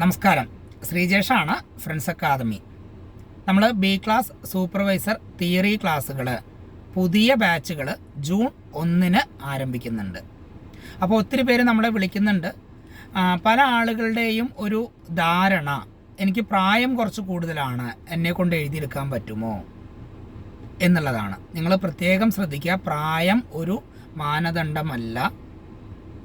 നമസ്കാരം, ശ്രീജേഷാണ്, friends academy. നമ്മൾ B class supervisor theory ക്ലാസ്സുകൾ പുതിയ ബാച്ചുകൾ ജൂൺ 1 ആരംഭിക്കുന്നുണ്ട്. അപ്പോൾ ഒത്തിരി പേര് നമ്മളെ വിളിക്കുന്നുണ്ട്. പല ആളുകളുടെയും ഒരു ധാരണ, എനിക്ക് പ്രായം കുറച്ച് കൂടുതലാണ്, എന്നെ കൊണ്ട് എഴുതിയെടുക്കാൻ പറ്റുമോ എന്നുള്ളതാണ്. നിങ്ങൾ പ്രത്യേകം ശ്രദ്ധിക്കുക, പ്രായം ഒരു മാനദണ്ഡമല്ല.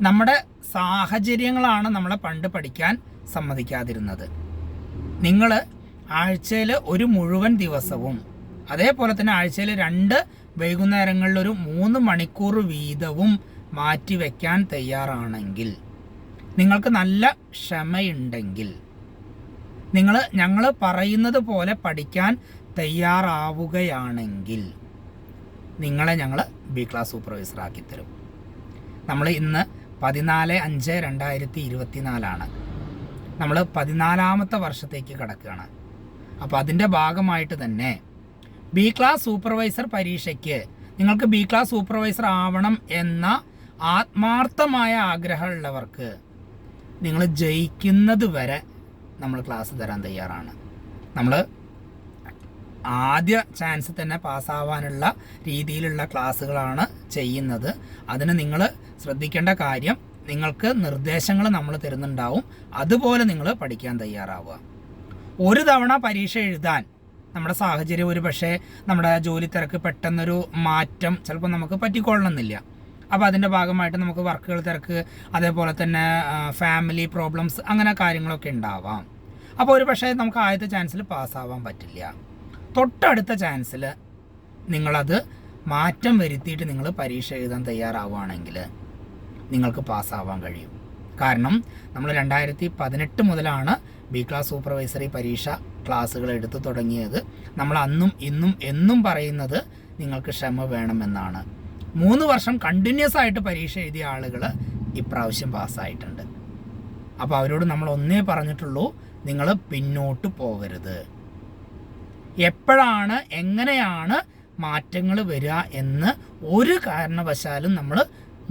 നമ്മുടെ സാഹചര്യങ്ങളാണ് നമ്മളെ പണ്ട് പഠിക്കാൻ സമ്മതിക്കാതിരുന്നത്. നിങ്ങൾ ആഴ്ചയിൽ ഒരു മുഴുവൻ ദിവസവും, അതേപോലെ തന്നെ ആഴ്ചയിൽ 2 വൈകുന്നേരങ്ങളിൽ ഒരു 3 മണിക്കൂർ വീതവും മാറ്റിവെക്കാൻ തയ്യാറാണെങ്കിൽ, നിങ്ങൾക്ക് നല്ല ക്ഷമയുണ്ടെങ്കിൽ, ഞങ്ങൾ പറയുന്നത് പോലെ പഠിക്കാൻ തയ്യാറാവുകയാണെങ്കിൽ നിങ്ങളെ ഞങ്ങൾ ബി ക്ലാസ് സൂപ്പർവൈസർ ആക്കിത്തരും. നമ്മൾ ഇന്ന് 14/5/2024 നമ്മൾ 14ാമത്തെ വർഷത്തേക്ക് കടക്കുകയാണ്. അപ്പോൾ അതിൻ്റെ ഭാഗമായിട്ട് തന്നെ ബി ക്ലാസ് സൂപ്പർവൈസർ പരീക്ഷയ്ക്ക് നിങ്ങൾക്ക് ബി ക്ലാസ് സൂപ്പർവൈസർ ആവണം എന്ന ആത്മാർത്ഥമായ ആഗ്രഹമുള്ളവർക്ക് നിങ്ങൾ ജയിക്കുന്നത് വരെ നമ്മൾ ക്ലാസ് തരാൻ തയ്യാറാണ്. നമ്മൾ ആദ്യ ചാൻസ് തന്നെ പാസ്സാവാനുള്ള രീതിയിലുള്ള ക്ലാസ്സുകളാണ് ചെയ്യുന്നത്. അതിന് നിങ്ങൾ ശ്രദ്ധിക്കേണ്ട കാര്യം, നിങ്ങൾക്ക് നിർദ്ദേശങ്ങൾ നമ്മൾ തരുന്നുണ്ടാവും, അതുപോലെ നിങ്ങൾ പഠിക്കാൻ തയ്യാറാവുക. ഒരു തവണ പരീക്ഷ എഴുതാൻ നമ്മുടെ സാഹചര്യം, ഒരു പക്ഷേ നമ്മുടെ ജോലി തിരക്ക്, പെട്ടെന്നൊരു മാറ്റം ചിലപ്പോൾ നമുക്ക് പറ്റിക്കൊള്ളണമെന്നില്ല. അപ്പോൾ അതിൻ്റെ ഭാഗമായിട്ട് നമുക്ക് വർക്കുകൾ തിരക്ക്, അതേപോലെ തന്നെ ഫാമിലി പ്രോബ്ലംസ്, അങ്ങനെ കാര്യങ്ങളൊക്കെ ഉണ്ടാവാം. അപ്പോൾ ഒരു പക്ഷേ നമുക്ക് ആദ്യത്തെ ചാൻസിൽ പാസ്സാവാൻ പറ്റില്ല. തൊട്ടടുത്ത ചാൻസിൽ നിങ്ങളത് മാറ്റം വരുത്തിയിട്ട് നിങ്ങൾ പരീക്ഷ എഴുതാൻ തയ്യാറാവുകയാണെങ്കിൽ നിങ്ങൾക്ക് പാസ്സാവാൻ കഴിയും. കാരണം നമ്മൾ 2018 മുതലാണ് ബി ക്ലാസ് സൂപ്പർവൈസറി പരീക്ഷ ക്ലാസ്സുകൾ എടുത്തു തുടങ്ങിയത്. നമ്മൾ അന്നും ഇന്നും എന്നും പറയുന്നത് നിങ്ങൾക്ക് ക്ഷമ വേണമെന്നാണ്. 3 വർഷം കണ്ടിന്യൂസ് ആയിട്ട് പരീക്ഷ എഴുതിയ ആളുകൾ ഇപ്രാവശ്യം പാസ്സായിട്ടുണ്ട്. അപ്പോൾ അവരോട് നമ്മൾ ഒന്നേ പറഞ്ഞിട്ടുള്ളൂ, നിങ്ങൾ പിന്നോട്ട് പോകരുത്. എപ്പോഴാണ് എങ്ങനെയാണ് മാറ്റങ്ങൾ വരിക എന്ന് ഒരു കാരണവശാലും നമ്മൾ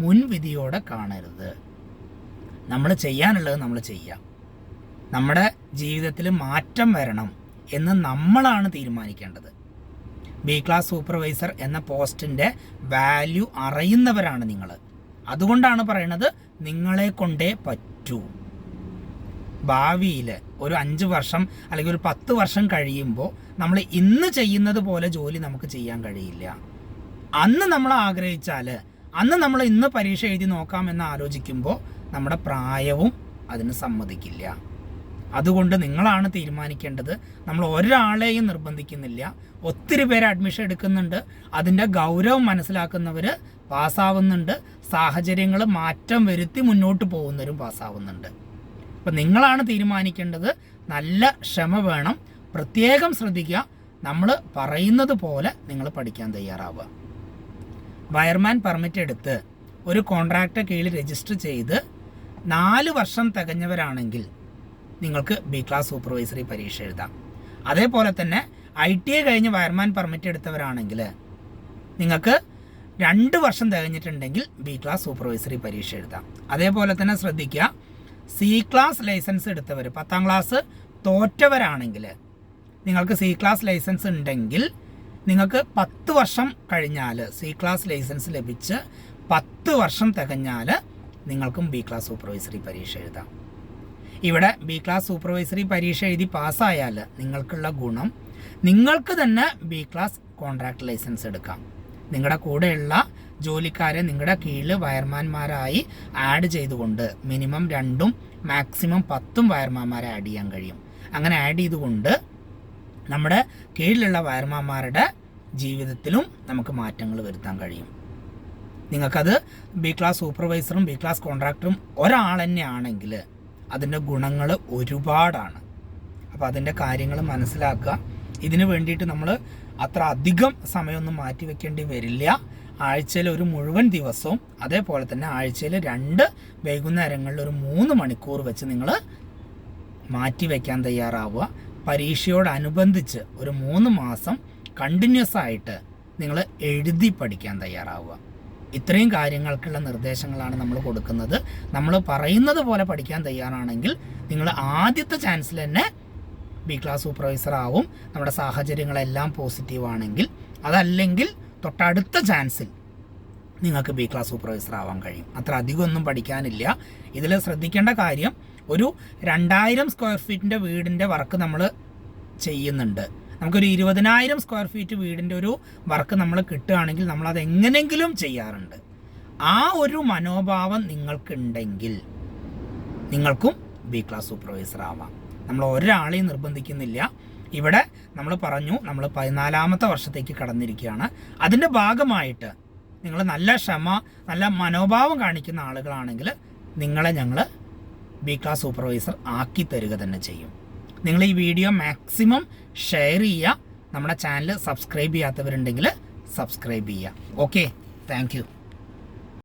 മുൻവിധിയോടെ കാണരുത്. നമ്മൾ ചെയ്യാനുള്ളത് നമ്മൾ ചെയ്യാം. നമ്മുടെ ജീവിതത്തിൽ മാറ്റം വരണം എന്ന് നമ്മളാണ് തീരുമാനിക്കേണ്ടത്. ബി ക്ലാസ് സൂപ്പർവൈസർ എന്ന പോസ്റ്റിൻ്റെ വാല്യൂ അറിയുന്നവരാണ് നിങ്ങൾ. അതുകൊണ്ടാണ് പറയുന്നത്, നിങ്ങളെ കൊണ്ടേ പറ്റൂ. ഭാവിയിൽ ഒരു 5 വർഷം അല്ലെങ്കിൽ ഒരു 10 വർഷം കഴിയുമ്പോൾ നമ്മൾ ഇന്ന് ചെയ്യുന്നത് പോലെ ജോലി നമുക്ക് ചെയ്യാൻ കഴിയില്ല. അന്ന് നമ്മൾ ആഗ്രഹിച്ചാൽ, അന്ന് നമ്മൾ ഇന്ന് പരീക്ഷ എഴുതി നോക്കാമെന്ന് ആലോചിക്കുമ്പോൾ നമ്മുടെ പ്രായവും അതിന് സമ്മതിക്കില്ല. അതുകൊണ്ട് നിങ്ങളാണ് തീരുമാനിക്കേണ്ടത്. നമ്മൾ ഒരാളെയും നിർബന്ധിക്കുന്നില്ല. ഒത്തിരി പേര് അഡ്മിഷൻ എടുക്കുന്നുണ്ട്. അതിൻ്റെ ഗൗരവം മനസ്സിലാക്കുന്നവർ പാസ്സാവുന്നുണ്ട്. സാഹചര്യങ്ങൾ മാറ്റം വരുത്തി മുന്നോട്ട് പോകുന്നവരും പാസ്സാവുന്നുണ്ട്. അപ്പം നിങ്ങളാണ് തീരുമാനിക്കേണ്ടത്. നല്ല ക്ഷമ വേണം. പ്രത്യേകം ശ്രദ്ധിക്കുക, നമ്മൾ പറയുന്നത് പോലെ നിങ്ങൾ പഠിക്കാൻ തയ്യാറാവുക. വയർമാൻ പെർമിറ്റ് എടുത്ത് ഒരു കോൺട്രാക്റ്റ് കീഴിൽ രജിസ്റ്റർ ചെയ്ത് 4 വർഷം തികഞ്ഞവരാണെങ്കിൽ നിങ്ങൾക്ക് ബി ക്ലാസ് സൂപ്പർവൈസറി പരീക്ഷ എഴുതാം. അതേപോലെ തന്നെ ITI കഴിഞ്ഞ് വയർമാൻ പെർമിറ്റ് എടുത്തവരാണെങ്കിൽ നിങ്ങൾക്ക് 2 വർഷം തികഞ്ഞിട്ടുണ്ടെങ്കിൽ ബി ക്ലാസ് സൂപ്പർവൈസറി പരീക്ഷ എഴുതാം. അതേപോലെ തന്നെ ശ്രദ്ധിക്കുക, C ക്ലാസ് ലൈസൻസ് എടുത്തവർ, 10ാം ക്ലാസ് തോറ്റവരാണെങ്കിൽ നിങ്ങൾക്ക് C ക്ലാസ് ലൈസൻസ് ഉണ്ടെങ്കിൽ നിങ്ങൾക്ക് 10 വർഷം കഴിഞ്ഞാൽ, C ക്ലാസ് ലൈസൻസ് ലഭിച്ച് 10 വർഷം തികഞ്ഞാൽ നിങ്ങൾക്കും ബി ക്ലാസ് സൂപ്പർവൈസറി പരീക്ഷ എഴുതാം. ഇവിടെ ബി ക്ലാസ് സൂപ്പർവൈസറി പരീക്ഷ എഴുതി പാസ്സായാൽ നിങ്ങൾക്കുള്ള ഗുണം, നിങ്ങൾക്ക് തന്നെ ബി ക്ലാസ് കോൺട്രാക്ട് ലൈസൻസ് എടുക്കാം. നിങ്ങളുടെ കൂടെയുള്ള ജോലിക്കാരെ നിങ്ങളുടെ കീഴിൽ വയർമാന്മാരായി ആഡ് ചെയ്തുകൊണ്ട് മിനിമം 2ഉം മാക്സിമം 10ഉം വയർമാന്മാരെ ആഡ് ചെയ്യാൻ കഴിയും. അങ്ങനെ ആഡ് ചെയ്തുകൊണ്ട് നമ്മുടെ കീഴിലുള്ള വയർമാന്മാരുടെ ജീവിതത്തിലും നമുക്ക് മാറ്റങ്ങൾ വരുത്താൻ കഴിയും. നിങ്ങൾക്കത് ബി ക്ലാസ് സൂപ്പർവൈസറും ബി ക്ലാസ് കോൺട്രാക്ടറും ഒരാൾ തന്നെയാണെങ്കിൽ അതിൻ്റെ ഗുണങ്ങൾ ഒരുപാടാണ്. അപ്പോൾ അതിൻ്റെ കാര്യങ്ങൾ മനസ്സിലാക്കുക. ഇതിനു വേണ്ടിയിട്ട് നമ്മൾ അത്ര അധികം സമയമൊന്നും മാറ്റി വെക്കേണ്ടി വരില്ല. ആഴ്ചയിൽ ഒരു മുഴുവൻ ദിവസവും, അതേപോലെ തന്നെ ആഴ്ചയിൽ 2 വൈകുന്നേരങ്ങളിൽ ഒരു 3 മണിക്കൂർ വെച്ച് നിങ്ങൾ മാറ്റി വയ്ക്കാൻ തയ്യാറാവുക. പരീക്ഷയോടനുബന്ധിച്ച് ഒരു 3 മാസം കണ്ടിന്യൂസ് ആയിട്ട് നിങ്ങൾ എഴുതി പഠിക്കാൻ തയ്യാറാവുക. ഇത്രയും കാര്യങ്ങൾക്കുള്ള നിർദ്ദേശങ്ങളാണ് നമ്മൾ കൊടുക്കുന്നത്. നമ്മൾ പറയുന്നത് പോലെ പഠിക്കാൻ തയ്യാറാണെങ്കിൽ നിങ്ങൾ ആദ്യത്തെ ചാൻസിൽ തന്നെ ബി ക്ലാസ് സൂപ്പർവൈസർ ആവും. നമ്മുടെ സാഹചര്യങ്ങളെല്ലാം പോസിറ്റീവ് ആണെങ്കിൽ. അതല്ലെങ്കിൽ തൊട്ടടുത്ത ചാൻസിൽ നിങ്ങൾക്ക് ബി ക്ലാസ് സൂപ്പർവൈസർ ആവാൻ കഴിയും. അത്ര അധികമൊന്നും പഠിക്കാനില്ല. ഇതിൽ ശ്രദ്ധിക്കേണ്ട കാര്യം, ഒരു 2000 സ്ക്വയർ ഫീറ്റിൻ്റെ വീടിൻ്റെ വർക്ക് നമ്മൾ ചെയ്യുന്നുണ്ട്. നമുക്കൊരു 20,000 സ്ക്വയർ ഫീറ്റ് വീടിൻ്റെ ഒരു വർക്ക് നമ്മൾ കിട്ടുകയാണെങ്കിൽ നമ്മളത് എങ്ങനെയെങ്കിലും ചെയ്യാറുണ്ട്. ആ ഒരു മനോഭാവം നിങ്ങൾക്കുണ്ടെങ്കിൽ നിങ്ങൾക്കും ബി ക്ലാസ് സൂപ്പർവൈസർ ആവാം. നമ്മൾ ഒരാളെയും നിർബന്ധിക്കുന്നില്ല. ഇവിടെ നമ്മൾ പറഞ്ഞു, നമ്മൾ 14ാമത്തെ വർഷത്തേക്ക് കടന്നിരിക്കുകയാണ്. അതിൻ്റെ ഭാഗമായിട്ട് നിങ്ങൾ നല്ല ക്ഷമ, നല്ല മനോഭാവം കാണിക്കുന്ന ആളുകളാണെങ്കിൽ നിങ്ങളെ ഞങ്ങൾ ബി ക്ലാസ് സൂപ്പർവൈസർ ആക്കി തരിക തന്നെ ചെയ്യും. നിങ്ങൾ ഈ വീഡിയോ മാക്സിമം ഷെയർ ചെയ്യുക. നമ്മുടെ ചാനൽ സബ്സ്ക്രൈബ് ചെയ്യാത്തവരുണ്ടെങ്കിൽ സബ്സ്ക്രൈബ് ചെയ്യുക. Okay, thank you.